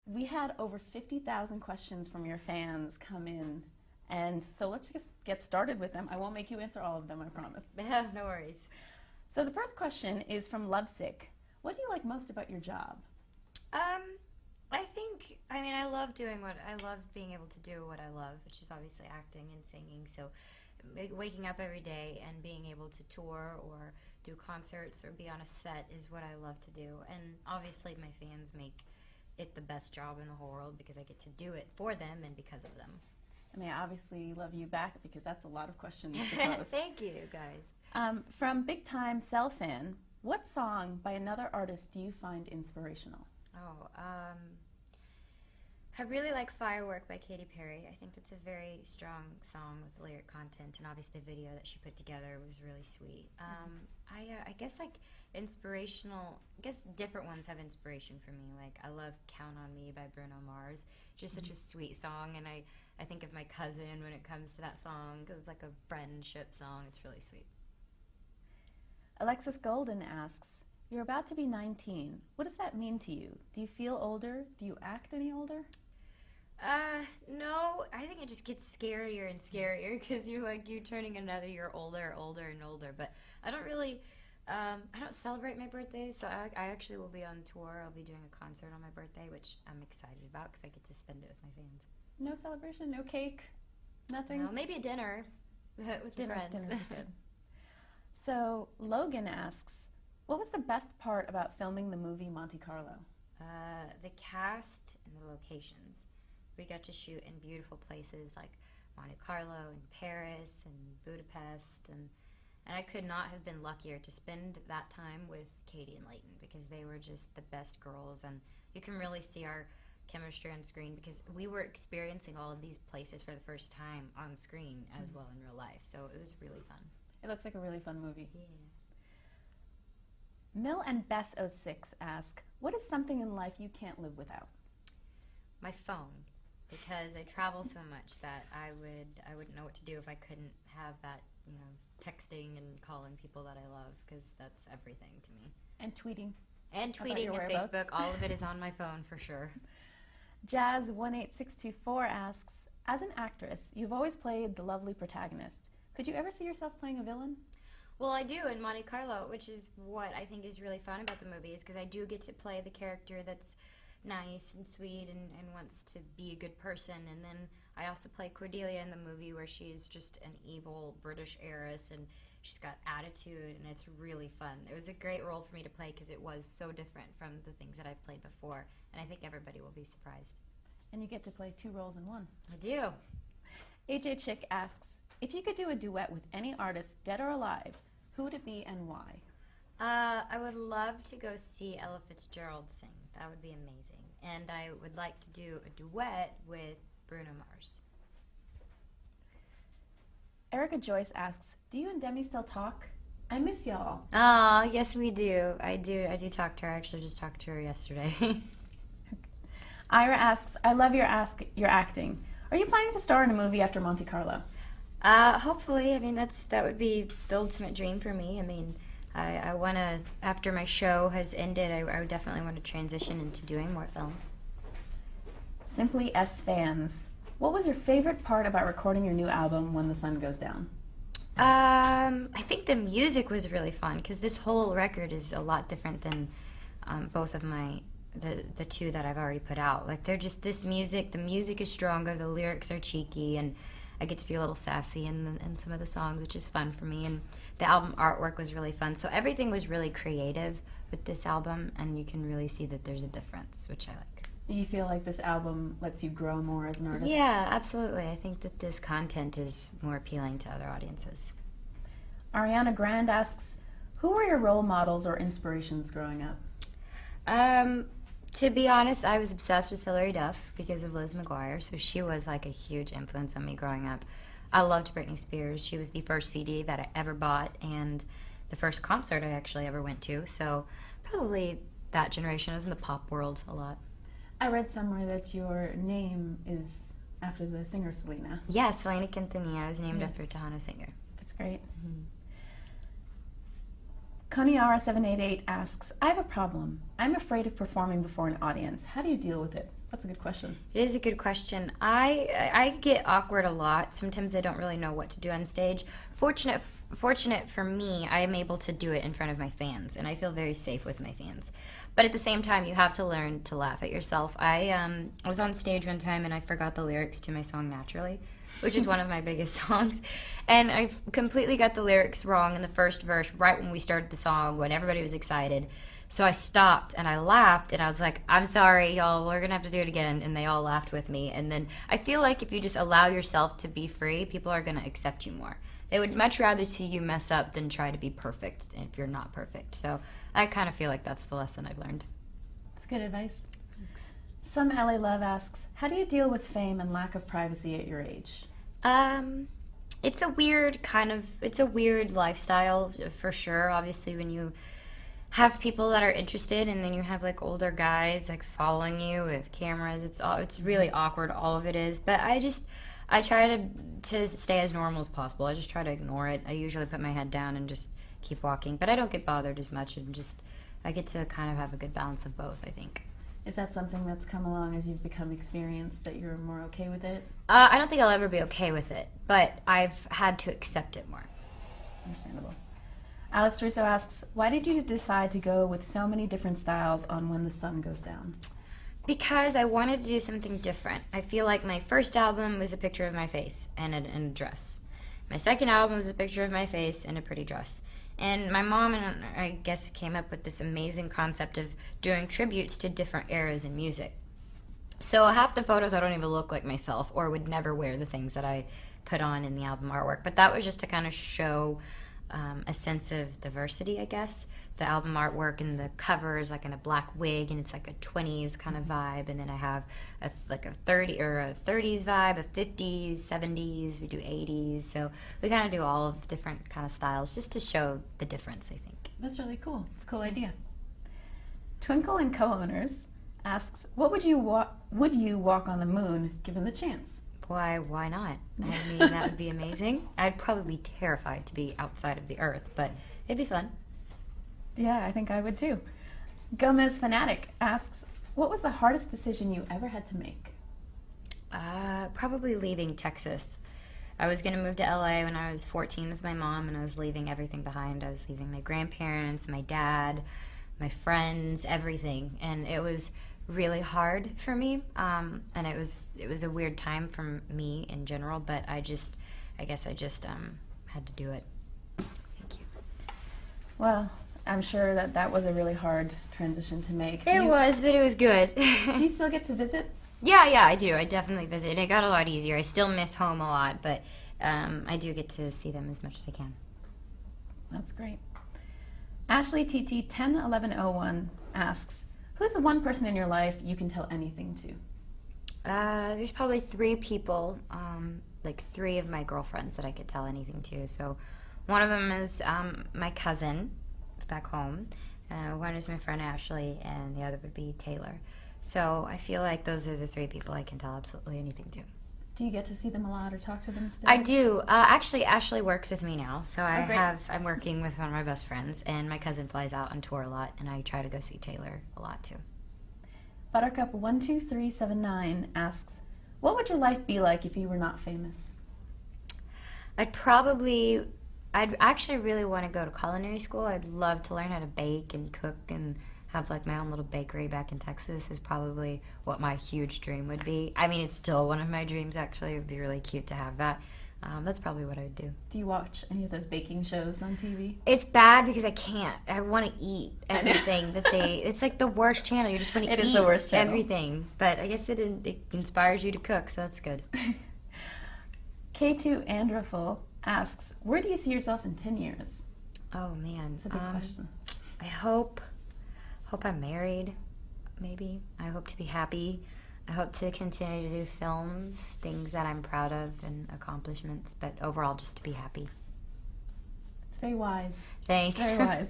We had over 50,000 questions from your fans come in, and so let's just get started with them. I won't make you answer all of them, I promise. No worries. So the first question is from Lovesick. What do you like most about your job? I love I love being able to do what I love, which is obviously acting and singing. So waking up every day and being able to tour or do concerts or be on a set is what I love to do. And obviously my fans make it the best job in the whole world because I get to do it for them and because of them. And they obviously love you back because that's a lot of questions to pose. Thank you, guys. From Big Time Cell Fan, what song by another artist do you find inspirational? I really like Firework by Katy Perry. I think that's a very strong song with lyric content, and obviously the video that she put together was really sweet. I guess like inspirational, I guess different ones have inspiration for me. Like I love Count on Me by Bruno Mars. Just such a sweet song, and I think of my cousin when it comes to that song because it's like a friendship song. It's really sweet. Alexis Golden asks, you're about to be 19. What does that mean to you? Do you feel older? Do you act any older? No, I think it just gets scarier and scarier because you're turning another year older, older and older. But I don't really, I don't celebrate my birthday, so I actually will be on tour. I'll be doing a concert on my birthday, which I'm excited about because I get to spend it with my fans. No celebration, no cake, nothing? No, maybe a dinner with the friends. Dinner's good. So Logan asks, what was the best part about filming the movie Monte Carlo? The cast and the locations. We got to shoot in beautiful places like Monte Carlo and Paris and Budapest, and I could not have been luckier to spend that time with Katie and Leighton because they were just the best girls, and you can really see our chemistry on screen because we were experiencing all of these places for the first time on screen as well in real life, so it was really fun. It looks like a really fun movie. Yeah. Mill and Bess06 ask, what is something in life you can't live without? My phone, because I travel so much that I wouldn't know what to do if I couldn't have that, texting and calling people that I love, because that's everything to me. And tweeting. And tweeting and Facebook, all of it is on my phone for sure. Jazz18624 asks, as an actress, you've always played the lovely protagonist. Could you ever see yourself playing a villain? Well, I do in Monte Carlo, which is what I think is really fun about the movie, is because I do get to play the character that's nice and sweet and wants to be a good person. And then I also play Cordelia in the movie where she's just an evil British heiress and she's got attitude, and it's really fun. It was a great role for me to play because it was so different from the things that I've played before, and I think everybody will be surprised. And you get to play 2 roles in 1. I do. AJ Chick asks, if you could do a duet with any artist, dead or alive, who would it be and why? I would love to go see Ella Fitzgerald sing. That would be amazing. And I would like to do a duet with Bruno Mars. Erica Joyce asks, do you and Demi still talk? I miss y'all. Oh, yes we do. I do talk to her. I actually just talked to her yesterday. Ira asks, I love your acting. Are you planning to star in a movie after Monte Carlo? Hopefully. I mean, that would be the ultimate dream for me. I mean, I want to, after my show has ended, I would definitely want to transition into doing more film. Simply S Fans, what was your favorite part about recording your new album, When the Sun Goes Down? I think the music was really fun because this whole record is a lot different than both of the 2 that I've already put out. Like they're just the music is stronger, the lyrics are cheeky, and I get to be a little sassy in some of the songs, which is fun for me. And the album artwork was really fun. So everything was really creative with this album, and you can really see that there's a difference, which I like. Do you feel like this album lets you grow more as an artist? Yeah, absolutely. I think that this content is more appealing to other audiences. Ariana Grand asks, who were your role models or inspirations growing up? To be honest, I was obsessed with Hilary Duff because of Liz McGuire, so she was like a huge influence on me growing up. I loved Britney Spears. She was the first CD that I ever bought and the first concert I actually ever went to, so probably that generation. I was in the pop world a lot. I read somewhere that your name is after the singer Selena. Yeah, Selena Quintanilla. I was named after a Tejano singer. That's great. Koniara788 asks, I have a problem. I'm afraid of performing before an audience. How do you deal with it? That's a good question. It is a good question. I get awkward a lot. Sometimes I don't really know what to do on stage. Fortunate for me, I am able to do it in front of my fans, and I feel very safe with my fans. But at the same time, you have to learn to laugh at yourself. I was on stage one time and I forgot the lyrics to my song Naturally, which is one of my biggest songs. And I completely got the lyrics wrong in the first verse right when we started the song, when everybody was excited. So I stopped and I laughed and I was like, I'm sorry, y'all, we're going to have to do it again. And they all laughed with me. And then I feel like if you just allow yourself to be free, people are going to accept you more. They would much rather see you mess up than try to be perfect if you're not perfect. So I kind of feel like that's the lesson I've learned. That's good advice. Thanks. Some LA Love asks, how do you deal with fame and lack of privacy at your age? It's a weird lifestyle for sure. Obviously, when you have people that are interested and then you have like older guys like following you with cameras, it's really awkward, all of it is. But I try to stay as normal as possible. I just try to ignore it. I usually put my head down and just keep walking, but I don't get bothered as much, and I get to kind of have a good balance of both, I think. Is that something that's come along as you've become experienced, that you're more okay with it? I don't think I'll ever be okay with it, but I've had to accept it more. Understandable. Alex Russo asks, why did you decide to go with so many different styles on When the Sun Goes Down? Because I wanted to do something different. I feel like my first album was a picture of my face and a dress. My second album was a picture of my face and a pretty dress. And my mom and I guess came up with this amazing concept of doing tributes to different eras in music. So half the photos I don't even look like myself or would never wear the things that I put on in the album artwork. But that was just to kind of show a sense of diversity, I guess. The album artwork and the cover is like in a black wig and it's like a 20s kind of vibe. And then I have a 30s vibe, a 50s, 70s, we do 80s. So we kind of do all of different kind of styles just to show the difference, I think. That's really cool. It's a cool idea. Twinkle and Co-Owners asks, would you walk on the moon given the chance? Why not? I mean, that would be amazing. I'd probably be terrified to be outside of the Earth, but it'd be fun. Yeah, I think I would too. Gomez Fanatic asks, what was the hardest decision you ever had to make? Probably leaving Texas. I was going to move to LA when I was 14 with my mom, and I was leaving everything behind. I was leaving my grandparents, my dad, my friends, everything. And it was really hard for me, and it was a weird time for me in general, but I guess I just had to do it. Thank you. Well, I'm sure that was a really hard transition to make. It was, but it was good. Do you still get to visit? Yeah, I do. I definitely visit. It got a lot easier. I still miss home a lot, but I do get to see them as much as I can. That's great. Ashley TT 101101 asks, who's the one person in your life you can tell anything to? There's probably 3 people, like 3 of my girlfriends that I could tell anything to. So one of them is my cousin back home. One is my friend Ashley, and the other would be Taylor. So I feel like those are the 3 people I can tell absolutely anything to. Do you get to see them a lot or talk to them still? I do. Actually, Ashley works with me now, so great. I'm working with one of my best friends, and my cousin flies out on tour a lot, and I try to go see Taylor a lot too. Buttercup 12379 asks, what would your life be like if you were not famous? I'd actually really want to go to culinary school. I'd love to learn how to bake and cook and have like my own little bakery back in Texas is probably what my huge dream would be. I mean, it's still one of my dreams, actually. It would be really cute to have that. That's probably what I would do. Do you watch any of those baking shows on TV? It's bad because I can't. I want to eat everything it's like the worst channel. You just want to eat the worst channel. Everything. But I guess it inspires you to cook, so that's good. K2 Andraful asks, where do you see yourself in 10 years? Oh, man. It's a big question. I hope I'm married, maybe. I hope to be happy. I hope to continue to do films, things that I'm proud of and accomplishments, but overall just to be happy. It's very wise. Thanks. Very wise.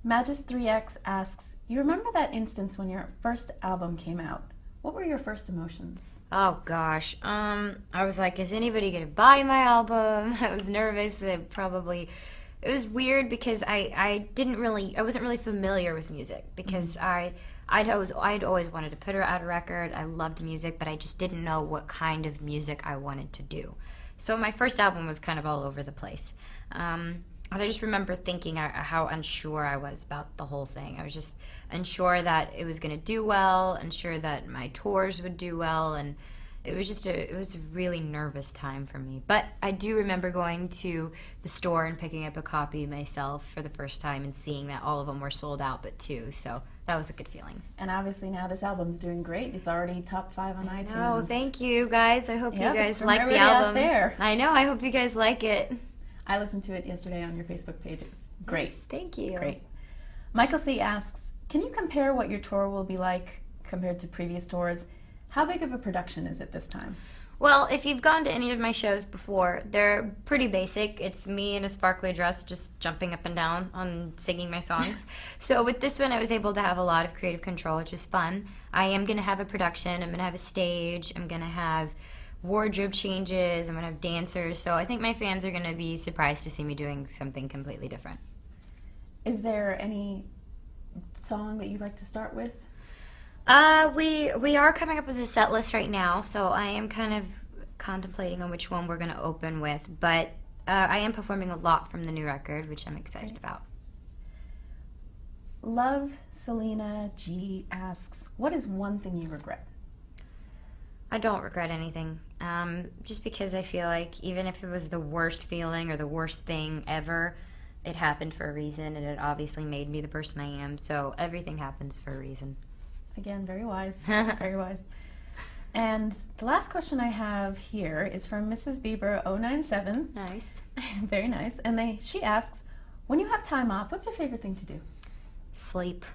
Magis3X asks, you remember that instance when your first album came out? What were your first emotions? Oh gosh, I was like, is anybody gonna buy my album? I was nervous that it was weird because I wasn't really familiar with music because I I'd always wanted to put out a record. I loved music, but I just didn't know what kind of music I wanted to do. So my first album was kind of all over the place. And I just remember thinking how unsure I was about the whole thing. I was just unsure that it was going to do well, unsure that my tours would do well, and it was a really nervous time for me. But I do remember going to the store and picking up a copy myself for the first time and seeing that all of them were sold out but two. So that was a good feeling. And obviously now this album's doing great. It's already top 5 on iTunes. Oh, thank you guys. I hope you guys like the album. album. There. I know. I hope you guys like it. I listened to it yesterday on your Facebook page. It's great. Yes, thank you. Great. Michael C. asks, can you compare what your tour will be like compared to previous tours? How big of a production is it this time? Well, if you've gone to any of my shows before, they're pretty basic. It's me in a sparkly dress just jumping up and down on singing my songs. So with this one, I was able to have a lot of creative control, which was fun. I am going to have a production. I'm going to have a stage. I'm going to have wardrobe changes. I'm going to have dancers. So I think my fans are going to be surprised to see me doing something completely different. Is there any song that you'd like to start with? We are coming up with a set list right now, so I am kind of contemplating on which one we're going to open with, but I am performing a lot from the new record, which I'm excited about. Love Selena G asks, what is one thing you regret? I don't regret anything, just because I feel like even if it was the worst feeling or the worst thing ever, it happened for a reason, and it obviously made me the person I am, so everything happens for a reason. Again, very wise. Very wise. And the last question I have here is from Mrs. Bieber 097. Nice. Very nice. And she asks, when you have time off, what's your favorite thing to do? Sleep.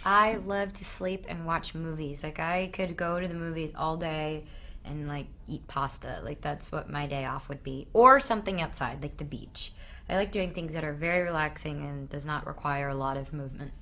I love to sleep and watch movies. Like, I could go to the movies all day and, like, eat pasta. Like, that's what my day off would be. Or something outside, like the beach. I like doing things that are very relaxing and does not require a lot of movement.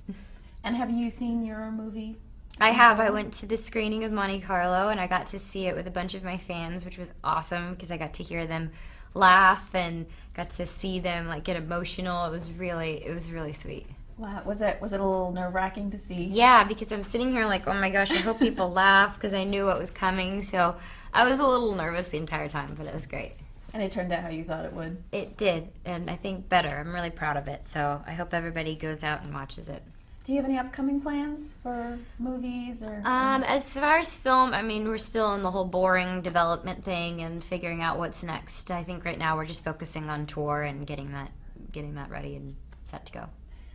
And have you seen your movie? I have. I went to the screening of Monte Carlo, and I got to see it with a bunch of my fans, which was awesome because I got to hear them laugh and got to see them like get emotional. It was really sweet. Wow. Was it a little nerve-wracking to see? Yeah, because I was sitting here like, oh my gosh, I hope people laugh because I knew what was coming. So I was a little nervous the entire time, but it was great. And it turned out how you thought it would? It did, and I think better. I'm really proud of it, so I hope everybody goes out and watches it. Do you have any upcoming plans for movies or? As far as film, I mean, we're still in the whole boring development thing and figuring out what's next. I think right now we're just focusing on tour and getting that ready and set to go.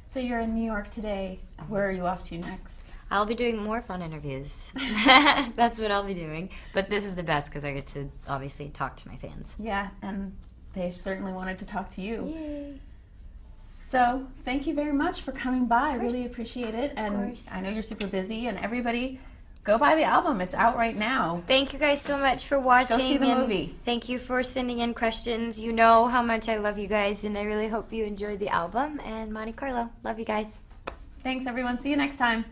So you're in New York today. Where are you off to next? I'll be doing more fun interviews. That's what I'll be doing. But this is the best because I get to obviously talk to my fans. Yeah, and they certainly wanted to talk to you. Yay. So thank you very much for coming by. I really appreciate it. And I know you're super busy. And everybody, go buy the album. It's out right now. Thank you guys so much for watching. Go see the movie. Thank you for sending in questions. You know how much I love you guys, and I really hope you enjoyed the album and Monte Carlo. Love you guys. Thanks, everyone. See you next time.